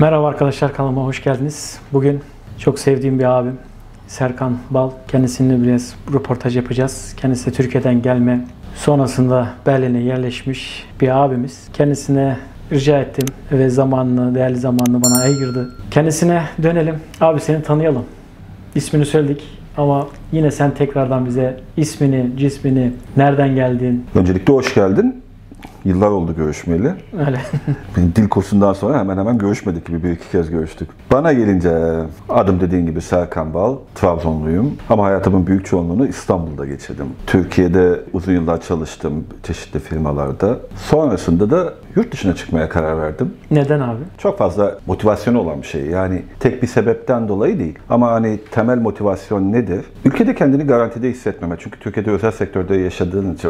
Merhaba arkadaşlar, kanalıma hoş geldiniz. Bugün çok sevdiğim bir abim Serkan Bal. Kendisiyle biraz röportaj yapacağız. Kendisi de Türkiye'den gelme. Sonrasında Berlin'e yerleşmiş bir abimiz. Kendisine rica ettim ve değerli zamanını bana ayırdı. Kendisine dönelim. Abi seni tanıyalım. İsmini söyledik ama yine sen tekrardan bize ismini, cismini, nereden geldin? Öncelikle hoş geldin. Yıllar oldu görüşmeyeli. Öyle. Dil kursundan sonra hemen görüşmedik gibi bir iki kez görüştük. Bana gelince adım dediğin gibi Serkan Bal, Trabzonluyum. Ama hayatımın büyük çoğunluğunu İstanbul'da geçirdim. Türkiye'de uzun yıllar çalıştım çeşitli firmalarda. Sonrasında da yurt dışına çıkmaya karar verdim. Neden abi? Çok fazla motivasyonu olan bir şey. Yani tek bir sebepten dolayı değil. Ama hani temel motivasyon nedir? Ülkede kendini garantide hissetmeme. Çünkü Türkiye'de özel sektörde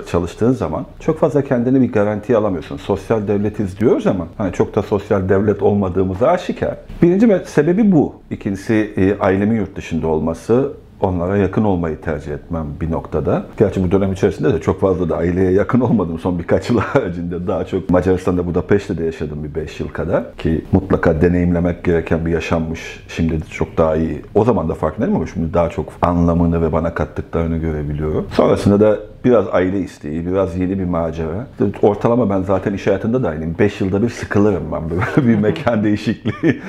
çalıştığın zaman çok fazla kendini bir garantiye alamıyorsun. Sosyal devletiz diyoruz ama hani çok da sosyal devlet olmadığımız aşikar. Birinci sebebi bu. İkincisi ailemin yurt dışında olması. Onlara yakın olmayı tercih etmem bir noktada. Gerçi bu dönem içerisinde de çok fazla da aileye yakın olmadım. Son birkaç yıl haricinde daha çok Macaristan'da, Budapeşte'de yaşadım bir 5 yıl kadar. Ki mutlaka deneyimlemek gereken bir yaşammış. Şimdi de çok daha iyi. O zaman da farkındayım ama şimdi daha çok anlamını ve bana kattıklarını görebiliyorum. Sonrasında da biraz aile isteği, biraz yeni bir macera. Ortalama ben zaten iş hayatında da aynıyım. 5 yılda bir sıkılırım ben böyle bir mekan değişikliği.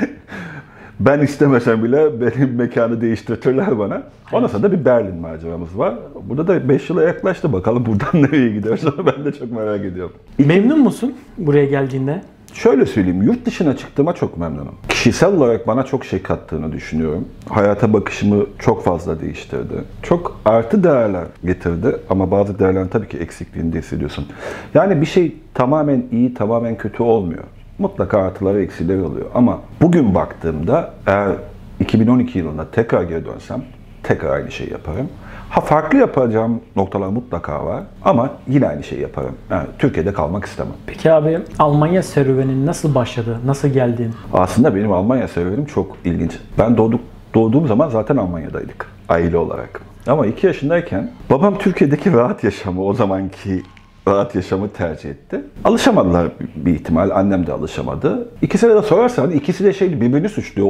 Ben istemesem bile benim mekanı değiştirtirler bana. Ondan sonra da bir Berlin maceramız var. Burada da 5 yıla yaklaştı. Bakalım buradan nereye gidiyoruz ben de çok merak ediyorum. Memnun musun buraya geldiğinde? Şöyle söyleyeyim, yurt dışına çıktığıma çok memnunum. Kişisel olarak bana çok şey kattığını düşünüyorum. Hayata bakışımı çok fazla değiştirdi. Çok artı değerler getirdi ama bazı değerlerin tabii ki eksikliğini de hissediyorsun. Yani bir şey tamamen iyi, tamamen kötü olmuyor. Mutlaka artıları eksileri oluyor. Ama bugün baktığımda eğer 2012 yılında tekrar geri dönsem tekrar aynı şeyi yaparım. Farklı yapacağım noktalar mutlaka var ama yine aynı şeyi yaparım. Yani Türkiye'de kalmak istemem. Peki abi, Almanya serüvenin nasıl başladı? Nasıl geldin? Aslında benim Almanya serüvenim çok ilginç. Ben doğduğum zaman zaten Almanya'daydık aile olarak. Ama 2 yaşındayken babam Türkiye'deki rahat yaşamı, o zamanki rahat yaşamı tercih etti. Alışamadılar bir ihtimal. Annem de alışamadı. İkisine de sorarsan ikisi de birbirini suçluyor.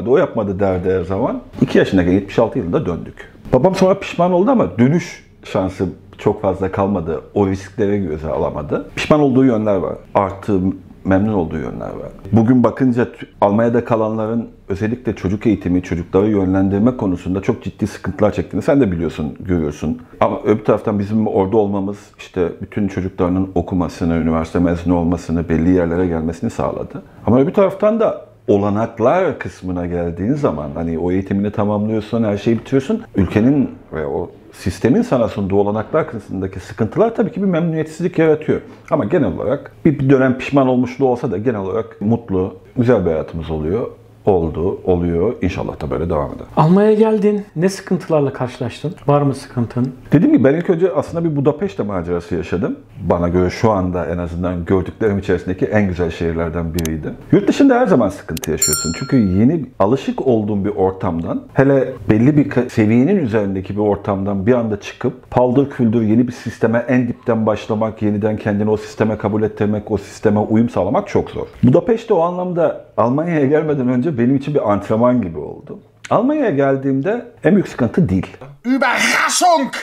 O yapmadı derdi her zaman. 2 yaşındayken 76 yılında döndük. Babam sonra pişman oldu ama dönüş şansı çok fazla kalmadı. O riskleri göze alamadı. Pişman olduğu yönler var. Artı memnun olduğu yönler var. Bugün bakınca Almanya'da kalanların özellikle çocuk eğitimi, çocukları yönlendirme konusunda çok ciddi sıkıntılar çektiğini sen de biliyorsun, görüyorsun. Ama öbür taraftan bizim orada olmamız işte bütün çocuklarının okumasını, üniversite mezunu olmasını, belli yerlere gelmesini sağladı. Ama öbür taraftan da olanaklar kısmına geldiğin zaman hani o eğitimini tamamlıyorsun, her şeyi bitiriyorsun. Ülkenin ve o sistemin sana sunduğu olanaklar kısmındaki sıkıntılar tabii ki bir memnuniyetsizlik yaratıyor. Ama genel olarak bir dönem pişman olmuşluğu olsa da genel olarak mutlu, güzel bir hayatımız oluyor. İnşallah da böyle devam eder. Almanya'ya geldin. Ne sıkıntılarla karşılaştın? Var mı sıkıntın? Dediğim gibi ben ilk önce aslında bir Budapeşte macerası yaşadım. Bana göre şu anda en azından gördüklerim içerisindeki en güzel şehirlerden biriydi. Yurt dışında her zaman sıkıntı yaşıyorsun. Çünkü yeni, alışık olduğun bir ortamdan, hele belli bir seviyenin üzerindeki bir ortamdan bir anda çıkıp paldır küldür yeni bir sisteme en dipten başlamak, yeniden kendini o sisteme kabul ettirmek, o sisteme uyum sağlamak çok zor. Budapeşte o anlamda Almanya'ya gelmeden önce benim için bir antrenman gibi oldu. Almanya'ya geldiğimde en büyük sıkıntı dil. Überraschung!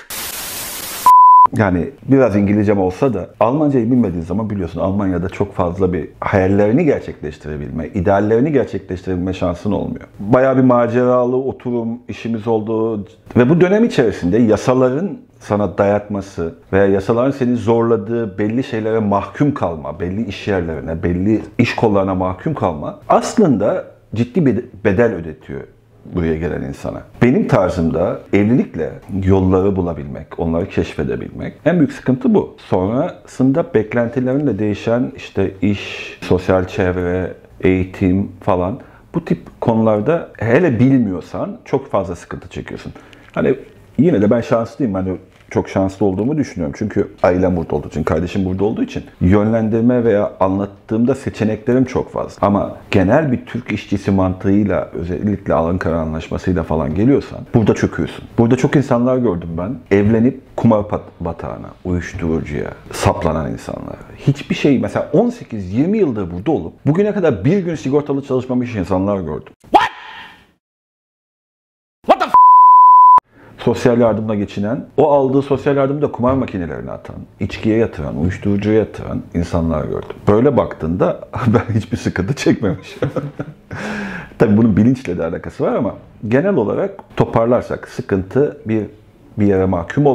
Yani biraz İngilizcem olsa da Almancayı bilmediğin zaman biliyorsun Almanya'da çok fazla bir hayallerini gerçekleştirebilme, ideallerini gerçekleştirebilme şansın olmuyor. Bayağı bir maceralı oturum, işimiz oldu ve bu dönem içerisinde yasaların sana dayatması veya yasaların seni zorladığı belli şeylere mahkum kalma, belli iş yerlerine, belli iş kollarına mahkum kalma aslında ciddi bir bedel ödetiyor buraya gelen insana. Benim tarzımda evlilikle yolları bulabilmek, onları keşfedebilmek en büyük sıkıntı bu. Sonrasında beklentilerinle değişen işte iş, sosyal çevre, eğitim falan bu tip konularda hele bilmiyorsan çok fazla sıkıntı çekiyorsun. Hani yine de ben şanslıyım. Hani çok şanslı olduğumu düşünüyorum. Çünkü ailem burada olduğu için, kardeşim burada olduğu için yönlendirme veya anlattığımda seçeneklerim çok fazla. Ama genel bir Türk işçisi mantığıyla, özellikle Ankara Anlaşması'yla falan geliyorsan burada çöküyorsun. Burada çok insanlar gördüm ben. Evlenip kumar batağına, uyuşturucuya saplanan insanlar. Hiçbir şey, mesela 18-20 yıldır burada olup bugüne kadar bir gün sigortalı çalışmamış insanlar gördüm. Sosyal yardımla geçinen, o aldığı sosyal yardımı da kumar makinelerine atan, içkiye yatıran, uyuşturucuya yatıran insanlar gördüm. Böyle baktığında ben hiçbir sıkıntı çekmemişim. Tabii bunun bilinçle de alakası var ama genel olarak toparlarsak sıkıntı bir yere mahkum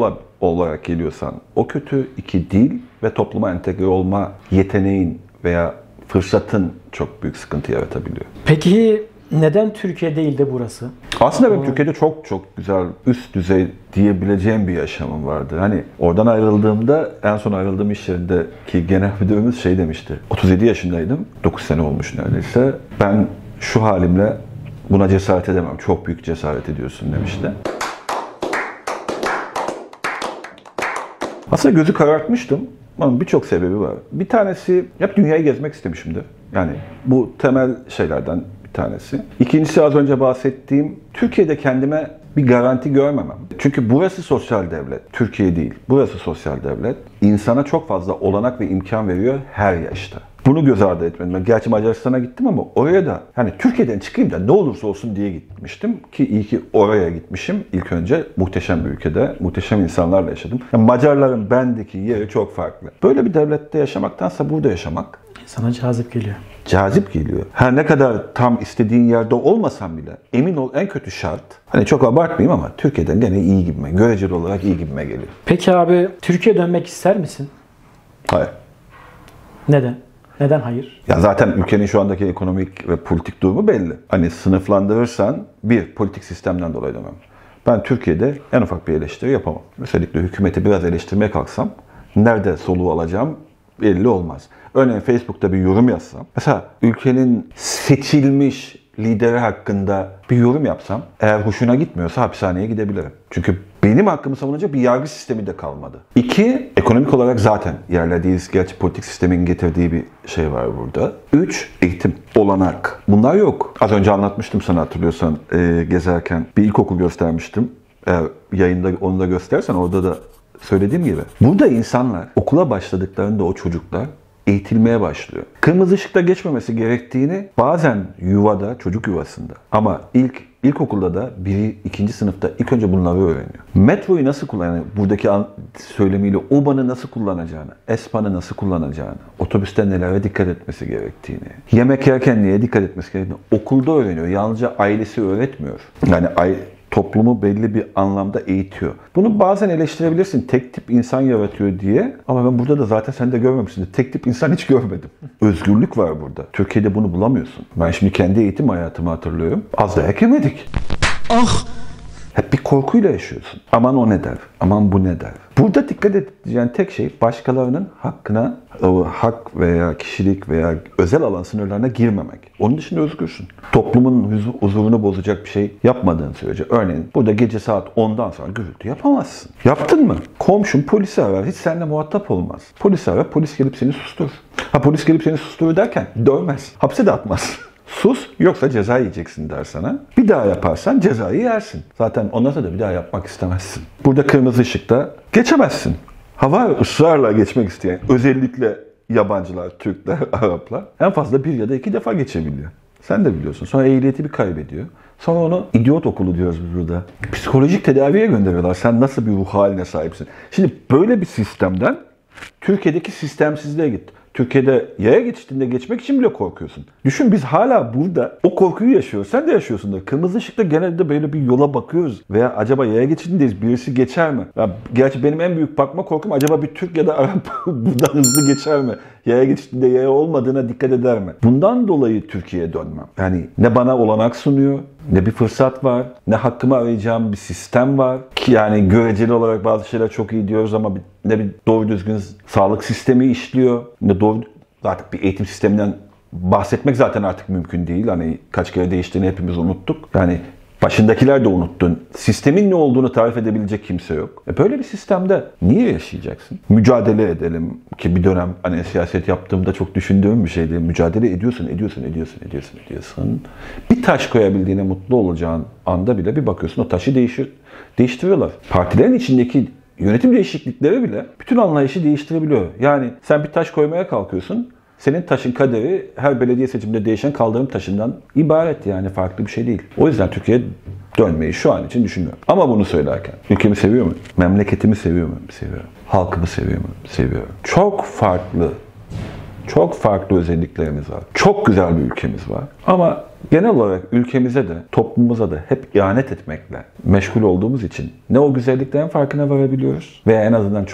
olarak geliyorsan o kötü, iki dil ve topluma entegre olma yeteneğin veya fırsatın çok büyük sıkıntı yaratabiliyor. Peki neden Türkiye değil de burası? Aslında benim Türkiye'de çok çok güzel, üst düzey diyebileceğim bir yaşamım vardı. Hani oradan ayrıldığımda, en son ayrıldığım iş yerindeki genel müdürümüz şey demişti. 37 yaşındaydım, 9 sene olmuş neredeyse. Ben şu halimle buna cesaret edemem, çok büyük cesaret ediyorsun demişti. Aslında gözü karartmıştım ama birçok sebebi var. Bir tanesi, hep dünyayı gezmek istemişimdir. Yani bu temel şeylerden bir tanesi. İkincisi az önce bahsettiğim, Türkiye'de kendime bir garanti görmemem. Çünkü burası sosyal devlet, Türkiye değil. Burası sosyal devlet. İnsana çok fazla olanak ve imkan veriyor her yaşta. Bunu göz ardı etmedim. Gerçi Macaristan'a gittim ama oraya da hani Türkiye'den çıkayım da ne olursa olsun diye gitmiştim. Ki iyi ki oraya gitmişim. İlk önce muhteşem bir ülkede, muhteşem insanlarla yaşadım. Yani Macarların bendeki yeri çok farklı. Böyle bir devlette yaşamaktansa burada yaşamak sana cazip geliyor. Cazip geliyor. Her ne kadar tam istediğin yerde olmasam bile emin ol en kötü şart. Hani çok abartmayayım ama Türkiye'den gene iyi gibime, göreceli olarak iyi gibime geliyor. Peki abi Türkiye'ye dönmek ister misin? Hayır. Neden? Neden hayır? Ya zaten ülkenin şu andaki ekonomik ve politik durumu belli. Hani sınıflandırırsan bir, politik sistemden dolayı demem. Ben Türkiye'de en ufak bir eleştiri yapamam. Özellikle hükümeti biraz eleştirmeye kalksam nerede soluğu alacağım belli olmaz. Örneğin Facebook'ta bir yorum yazsam, mesela ülkenin seçilmiş lideri hakkında bir yorum yapsam, eğer hoşuna gitmiyorsa hapishaneye gidebilirim. Çünkü benim hakkımı savunacak bir yargı sistemi de kalmadı. İki, ekonomik olarak zaten yerlerdeyiz. Gerçi politik sistemin getirdiği bir şey var burada. Üç, eğitim, olanak. Bunlar yok. Az önce anlatmıştım sana hatırlıyorsan gezerken. Bir ilkokul göstermiştim. Eğer yayında onu da göstersen orada da söylediğim gibi. Burada insanlar okula başladıklarında o çocuklar eğitilmeye başlıyor. Kırmızı ışıkta geçmemesi gerektiğini bazen yuvada, çocuk yuvasında ama ilkokulda da ikinci sınıfta ilk önce bunları öğreniyor. Metroyu nasıl kullanacağını, buradaki söylemiyle O-Bahn'ı nasıl kullanacağını, S-Bahn'ı nasıl kullanacağını, otobüste nelere dikkat etmesi gerektiğini, yemek yerken neye dikkat etmesi gerektiğini okulda öğreniyor. Yalnızca ailesi öğretmiyor. Yani toplumu belli bir anlamda eğitiyor. Bunu bazen eleştirebilirsin. Tek tip insan yaratıyor diye. Ama ben burada da zaten sen de görmemişsin. Tek tip insan hiç görmedim. Özgürlük var burada. Türkiye'de bunu bulamıyorsun. Ben şimdi kendi eğitim hayatımı hatırlıyorum. Az dayak yemedik. Ah! Hep bir korkuyla yaşıyorsun. Aman o ne der? Aman bu ne der? Burada dikkat edeceğin tek şey başkalarının hakkına, hak veya kişilik veya özel alan sınırlarına girmemek. Onun dışında özgürsün. Toplumun huzurunu bozacak bir şey yapmadığın sürece. Örneğin burada gece saat 10'dan sonra gürültü yapamazsın. Yaptın mı? Komşun polisi arar. Hiç seninle muhatap olmaz. Polis arar. Polis gelip seni susturur. Polis gelip seni susturur derken dövmez. Hapse de atmaz. Sus yoksa ceza yiyeceksin der sana. Bir daha yaparsan cezayı yersin. Zaten ondan sonra da bir daha yapmak istemezsin. Burada kırmızı ışıkta geçemezsin. Hava ısrarla geçmek isteyen, özellikle yabancılar, Türkler, Araplar en fazla bir ya da iki defa geçebiliyor. Sen de biliyorsun. Sonra ehliyeti bir kaybediyor. Sonra onu idiot okulu diyoruz biz burada. Psikolojik tedaviye gönderiyorlar. Sen nasıl bir ruh haline sahipsin? Şimdi böyle bir sistemden Türkiye'deki sistemsizliğe git. Türkiye'de yaya geçtiğinde geçmek için bile korkuyorsun. Düşün biz hala burada o korkuyu yaşıyoruz. Sen de yaşıyorsundur. Kırmızı ışıkta genelde böyle bir yola bakıyoruz. Veya acaba yaya geçidindeyiz birisi geçer mi? Ya, gerçi benim en büyük bakma korkum acaba bir Türk ya da Arap buradan hızlı geçer mi? Yaya geçtiğinde yaya olmadığına dikkat eder mi? Bundan dolayı Türkiye'ye dönmem. Yani ne bana olanak sunuyor, ne bir fırsat var, ne hakkımı arayacağım bir sistem var. Ki yani göreceli olarak bazı şeyler çok iyi diyoruz ama ne bir doğru düzgün sağlık sistemi işliyor, ne doğru zaten bir eğitim sisteminden bahsetmek zaten artık mümkün değil. Hani kaç kere değiştiğini hepimiz unuttuk. Yani Başındakiler de unuttun. Sistemin ne olduğunu tarif edebilecek kimse yok. Böyle bir sistemde niye yaşayacaksın? Mücadele edelim ki bir dönem hani siyaset yaptığımda çok düşündüğüm bir şeydi. Mücadele ediyorsun. Bir taş koyabildiğine mutlu olacağın anda bile bir bakıyorsun o taşı değiştiriyorlar. Partilerin içindeki yönetim değişiklikleri bile bütün anlayışı değiştirebiliyor. Yani sen bir taş koymaya kalkıyorsun. Senin taşın kaderi her belediye seçiminde değişen kaldırım taşından ibaret, yani farklı bir şey değil. O yüzden Türkiye'ye dönmeyi şu an için düşünmüyorum. Ama bunu söylerken ülkemi seviyor muyum? Memleketimi seviyor muyum? Seviyorum. Halkımı seviyor muyum? Seviyorum. Çok farklı özelliklerimiz var. Çok güzel bir ülkemiz var. Ama genel olarak ülkemize de, toplumumuza da hep ihanet etmekle meşgul olduğumuz için ne o güzelliklerin farkına varabiliyoruz veya en azından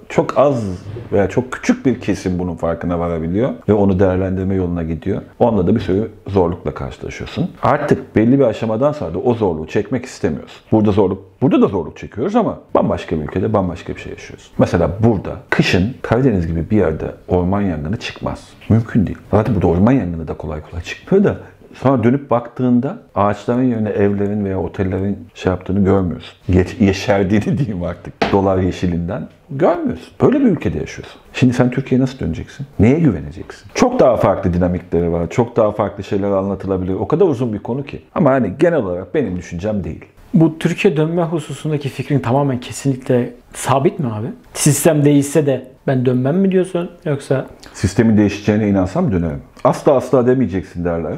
çok az veya çok küçük bir kesim bunun farkına varabiliyor ve onu değerlendirme yoluna gidiyor. Onunla da bir sürü zorlukla karşılaşıyorsun. Artık belli bir aşamadan sonra da o zorluğu çekmek istemiyorsun. Burada da zorluk çekiyoruz ama bambaşka bir ülkede bambaşka bir şey yaşıyoruz. Mesela burada kışın Karadeniz gibi bir yerde orman yangını çıkmaz. Mümkün değil. Zaten burada orman yangını da kolay çıkmıyor da sonra dönüp baktığında ağaçların yerine evlerin veya otellerin yaptığını görmüyorsun. Yeşerdiğini diyeyim artık. Dolar yeşilinden görmüyorsun. Böyle bir ülkede yaşıyorsun. Şimdi sen Türkiye'ye nasıl döneceksin? Neye güveneceksin? Çok daha farklı dinamikleri var. Çok daha farklı şeyler anlatılabilir. O kadar uzun bir konu ki. Ama hani genel olarak benim düşüncem değil. Bu Türkiye dönme hususundaki fikrin tamamen kesinlikle sabit mi abi? Sistem değişse de ben dönmem mi diyorsun yoksa? Sistemin değişeceğine inansam dönerim. Asla demeyeceksin derler.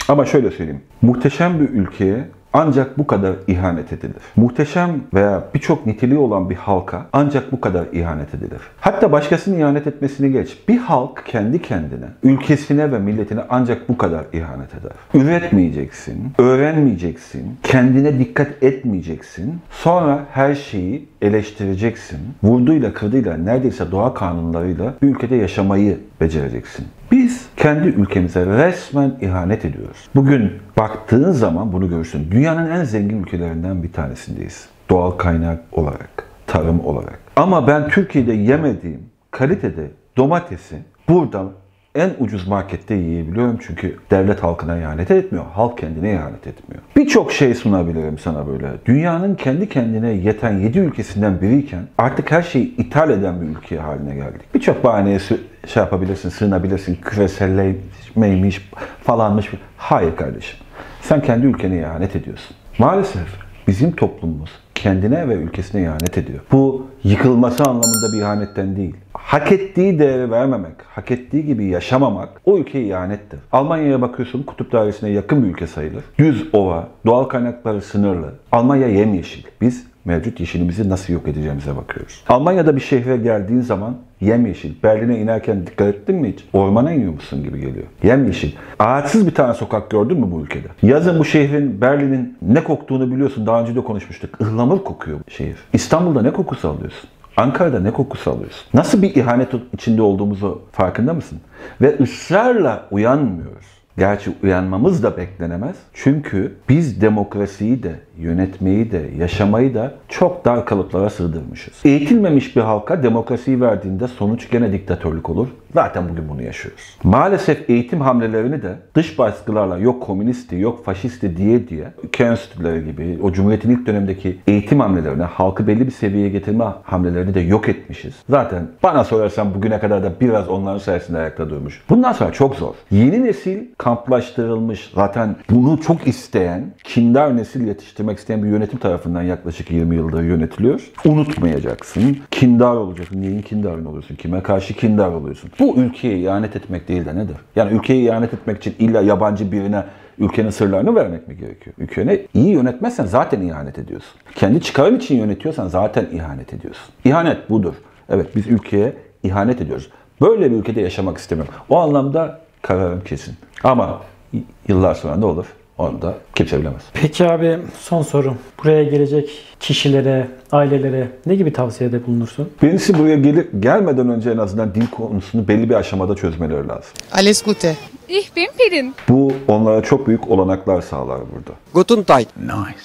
Ama şöyle söyleyeyim. Muhteşem bir ülkeye ancak bu kadar ihanet edilir. Muhteşem veya birçok niteliği olan bir halka ancak bu kadar ihanet edilir. Hatta başkasının ihanet etmesini geç. Bir halk kendi kendine, ülkesine ve milletine ancak bu kadar ihanet eder. Üretmeyeceksin, öğrenmeyeceksin, kendine dikkat etmeyeceksin. Sonra her şeyi eleştireceksin. Vurduğuyla, kırdığıyla, neredeyse doğa kanunlarıyla bir ülkede yaşamayı becereceksin. Biz kendi ülkemize resmen ihanet ediyoruz. Bugün baktığın zaman bunu görürsün. Dünyanın en zengin ülkelerinden bir tanesindeyiz. Doğal kaynak olarak, tarım olarak. Ama ben Türkiye'de yemediğim kalitede domatesi buradan en ucuz markette yiyebiliyorum çünkü devlet halkına ihanet etmiyor, halk kendine ihanet etmiyor. Birçok şey sunabilirim sana böyle. Dünyanın kendi kendine yeten 7 ülkesinden biriyken artık her şeyi ithal eden bir ülke haline geldik. Birçok bahaneye yapabilirsin, sığınabilirsin, küreselleşmeymiş falanmış. Hayır kardeşim, sen kendi ülkene ihanet ediyorsun. Maalesef bizim toplumumuz kendine ve ülkesine ihanet ediyor. Bu yıkılması anlamında bir ihanetten değil. Hak ettiği değeri vermemek, hak ettiği gibi yaşamamak o ülkeye ihanettir. Almanya'ya bakıyorsun, kutup dairesine yakın bir ülke sayılır. Düz ova, doğal kaynakları sınırlı. Almanya yemyeşil. Biz mevcut yeşilimizi nasıl yok edeceğimize bakıyoruz. Almanya'da bir şehre geldiğin zaman yemyeşil. Berlin'e inerken dikkat ettin mi hiç? Ormana iniyor musun gibi geliyor. Yemyeşil. Ağaçsız bir tane sokak gördün mü bu ülkede? Yazın bu şehrin, Berlin'in ne koktuğunu biliyorsun. Daha önce de konuşmuştuk. Ihlamur kokuyor şehir. İstanbul'da ne kokusu alıyorsun? Ankara'da ne kokusu alıyorsun? Nasıl bir ihanet içinde olduğumuzu farkında mısın? Ve ısrarla uyanmıyoruz. Gerçi uyanmamız da beklenemez. Çünkü biz demokrasiyi de, yönetmeyi de, yaşamayı da çok dar kalıplara sığdırmışız. Eğitilmemiş bir halka demokrasiyi verdiğinde sonuç gene diktatörlük olur. Zaten bugün bunu yaşıyoruz. Maalesef eğitim hamlelerini de dış baskılarla yok komünisti, yok faşisti diye ülke enstitüleri gibi o Cumhuriyet'in ilk dönemindeki eğitim hamlelerini, halkı belli bir seviyeye getirme hamlelerini de yok etmişiz. Zaten bana sorarsan bugüne kadar da biraz onların sayesinde ayakta durmuş. Bundan sonra çok zor. Yeni nesil kamplaştırılmış, zaten bunu çok isteyen, kindar nesil yetiştirmek isteyen bir yönetim tarafından yaklaşık 20 yıldır yönetiliyor. Unutmayacaksın. Kindar olacaksın. Neyin kindarın oluyorsun? Kime karşı kindar oluyorsun? Bu ülkeye ihanet etmek değil de nedir? Yani ülkeye ihanet etmek için illa yabancı birine ülkenin sırlarını vermek mi gerekiyor? Ülkeni iyi yönetmezsen zaten ihanet ediyorsun. Kendi çıkarın için yönetiyorsan zaten ihanet ediyorsun. İhanet budur. Evet, biz ülkeye ihanet ediyoruz. Böyle bir ülkede yaşamak istemiyorum. O anlamda kararım kesin. Ama yıllar sonra ne olur? Onu da kimse bilemez. Peki abi, son sorum. Buraya gelecek kişilere, ailelere ne gibi tavsiyede bulunursun? Birincisi, buraya gelmeden önce en azından dil konusunu belli bir aşamada çözmeleri lazım. Alles Gute. Ich bin Pirin. Bu onlara çok büyük olanaklar sağlar burada. Guten Tag. Nice.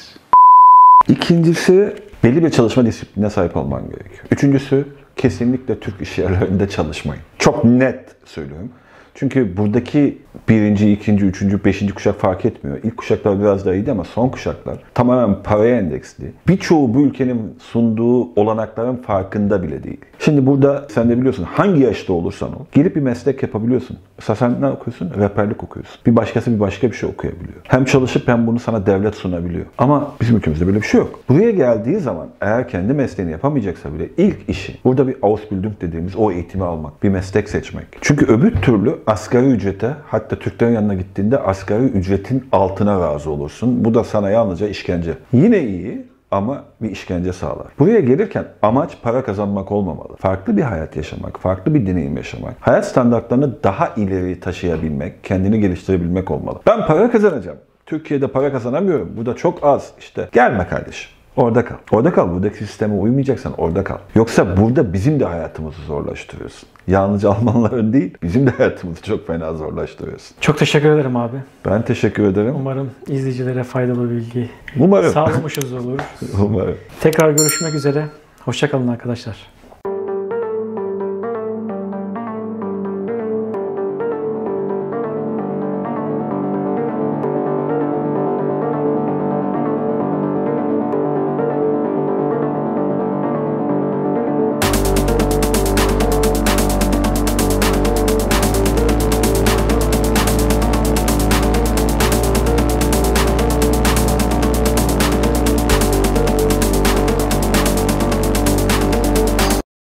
İkincisi, belli bir çalışma disiplinine sahip olman gerekiyor. Üçüncüsü, kesinlikle Türk iş yerlerinde çalışmayın. Çok net söylüyorum. Çünkü buradaki birinci, ikinci, üçüncü, beşinci kuşak fark etmiyor. İlk kuşaklar biraz daha iyiydi ama son kuşaklar tamamen paraya endeksli. Birçoğu bu ülkenin sunduğu olanakların farkında bile değil. Şimdi burada sen de biliyorsun hangi yaşta olursan ol, gelip bir meslek yapabiliyorsun. Mesela sen ne okuyorsun? Rehberlik okuyorsun. Bir başkası başka bir şey okuyabiliyor. Hem çalışıp hem bunu sana devlet sunabiliyor. Ama bizim ülkemizde böyle bir şey yok. Buraya geldiği zaman eğer kendi mesleğini yapamayacaksa bile ilk işi burada bir Ausbildung dediğimiz o eğitimi almak, bir meslek seçmek. Çünkü öbür türlü asgari ücrete, hatta Türklerin yanına gittiğinde asgari ücretin altına razı olursun. Bu da sana yalnızca işkence. Yine iyi ama bir işkence sağlar. Buraya gelirken amaç para kazanmak olmamalı. Farklı bir hayat yaşamak, farklı bir deneyim yaşamak, hayat standartlarını daha ileri taşıyabilmek, kendini geliştirebilmek olmalı. Ben para kazanacağım. Türkiye'de para kazanamıyorum. Bu da çok az. İşte gelme kardeşim. Orada kal. Orada kal. Buradaki sisteme uymayacaksan orada kal. Yoksa burada bizim de hayatımızı zorlaştırıyorsun. Yalnızca Almanların değil, bizim de hayatımızı çok fena zorlaştırıyorsun. Çok teşekkür ederim abi. Ben teşekkür ederim. Umarım izleyicilere faydalı bilgi Umarım. sağlamışız olur. Umarım. Tekrar görüşmek üzere. Hoşça kalın arkadaşlar.